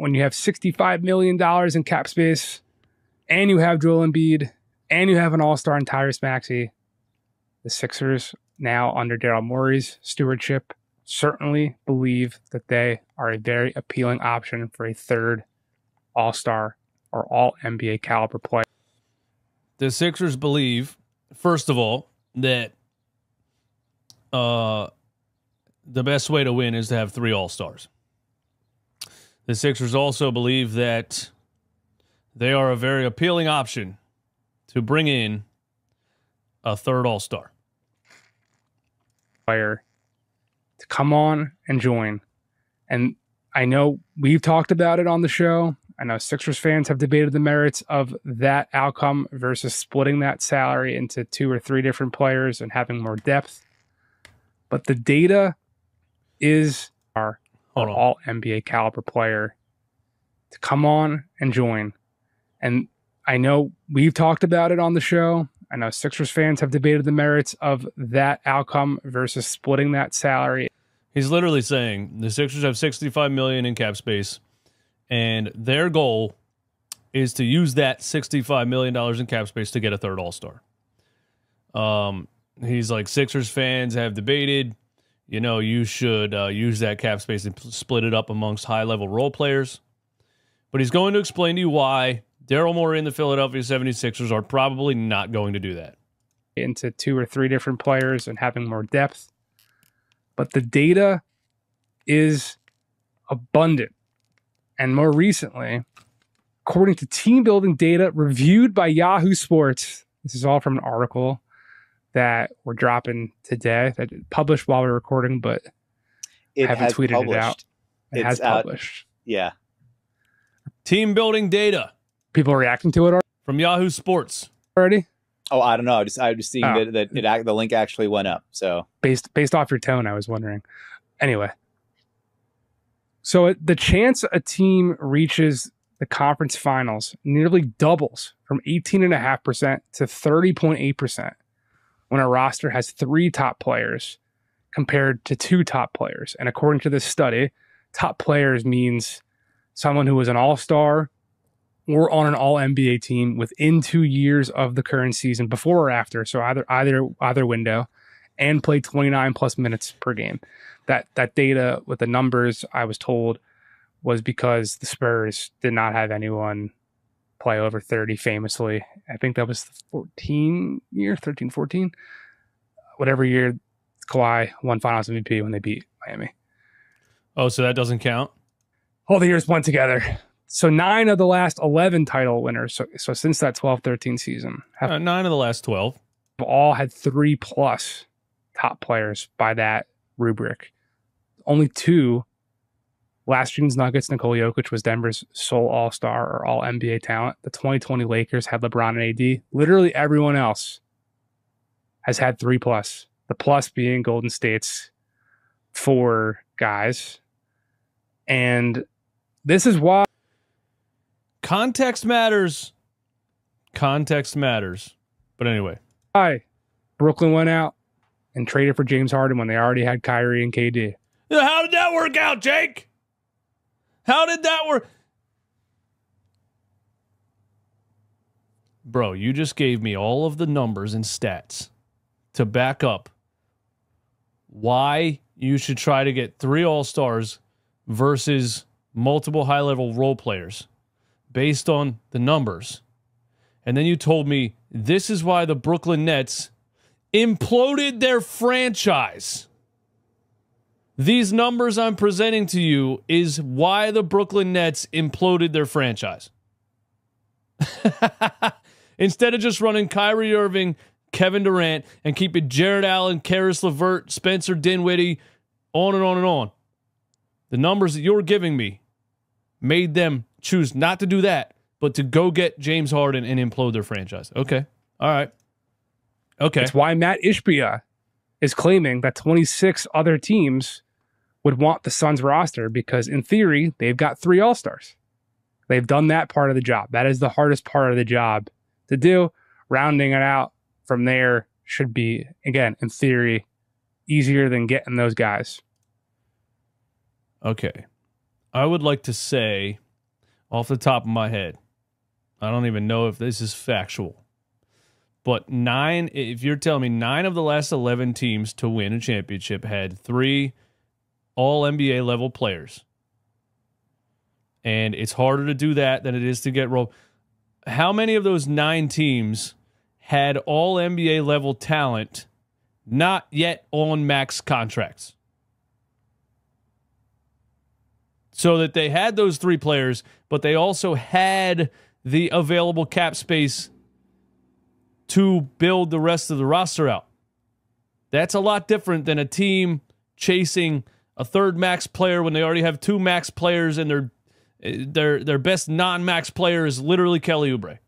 when you have $65 million in cap space and you have Joel Embiid and you have an all-star in Tyrese Maxey, the Sixers, now under Daryl Morey's stewardship, certainly believe that they are a very appealing option for a third all-star or all-NBA caliber player. The Sixers believe, first of all, that the best way to win is to have 3 all-stars. The Sixers also believe that they are a very appealing option to bring in a third all-star player to come on and join. And I know we've talked about it on the show. I know Sixers fans have debated the merits of that outcome versus splitting that salary into 2 or 3 different players and having more depth. But the data is our all NBA caliber player to come on and join. And I know we've talked about it on the show. I know Sixers fans have debated the merits of that outcome versus splitting that salary. He's literally saying the Sixers have $65 million in cap space, and their goal is to use that $65 million in cap space to get a third all-star. He's like, Sixers fans have debated, you should use that cap space and split it up amongst high-level role players. But he's going to explain to you why Daryl Morey and the Philadelphia 76ers are probably not going to do that. Into 2 or 3 different players and having more depth. But the data is abundant. And more recently, according to team building data reviewed by Yahoo Sports, this is all from an article that we're dropping today, that published while we're recording, but I haven't tweeted it out. It has published. Yeah. Team building data. People are reacting to it from Yahoo Sports already. Oh, I don't know. I just seeing that the link actually went up. So based off your tone, I was wondering. Anyway, so the chance a team reaches the conference finals nearly doubles from 18.5% to 30.8% when a roster has 3 top players compared to 2 top players. And according to this study, top players means someone who was an all-star or on an all-NBA team within 2 years of the current season, before or after, so either window, and played 29 plus minutes per game. That data with the numbers, I was told, was because the Spurs did not have anyone play over 30 famously. I think that was the 13-14, whatever year Kawhi won Finals MVP when they beat Miami. Oh, so that doesn't count? All the years went together. So 9 of the last 11 title winners, so since that 12-13 season, have 9 of the last 12, all had 3+ top players by that rubric. Only 2, last season's Nuggets, Nikola Jokic was Denver's sole all-star or all-NBA talent. The 2020 Lakers had LeBron and AD. Literally everyone else has had 3+. The plus being Golden State's 4 guys. And this is why context matters. Context matters. But anyway. Brooklyn went out and traded for James Harden when they already had Kyrie and KD. How did that work out, Jake? How did that work? Bro, you just gave me all of the numbers and stats to back up why you should try to get 3 all-stars versus multiple high-level role players based on the numbers. And then you told me this is why the Brooklyn Nets imploded their franchise. These numbers I'm presenting to you is why the Brooklyn Nets imploded their franchise. Instead of just running Kyrie Irving, Kevin Durant, and keeping Jared Allen, Karis LeVert, Spencer Dinwiddie, on and on and on. The numbers that you're giving me made them choose not to do that, but to go get James Harden and implode their franchise. Okay. All right. Okay. That's why Matt Ishbia is claiming that 26 other teams would want the Suns roster because, in theory, they've got 3 all-stars. They've done that part of the job. That is the hardest part of the job to do. Rounding it out from there should be, again, in theory, easier than getting those guys. Okay. I would like to say off the top of my head. I don't even know if this is factual. But if you're telling me 9 of the last 11 teams to win a championship had 3 all-NBA level players, and it's harder to do that than it is to get rolled. How many of those 9 teams had all-NBA level talent not yet on max contracts? So that they had those 3 players, but they also had the available cap space to build the rest of the roster out. That's a lot different than a team chasing a 3rd max player when they already have 2 max players and their best non-max player is literally Kelly Oubre.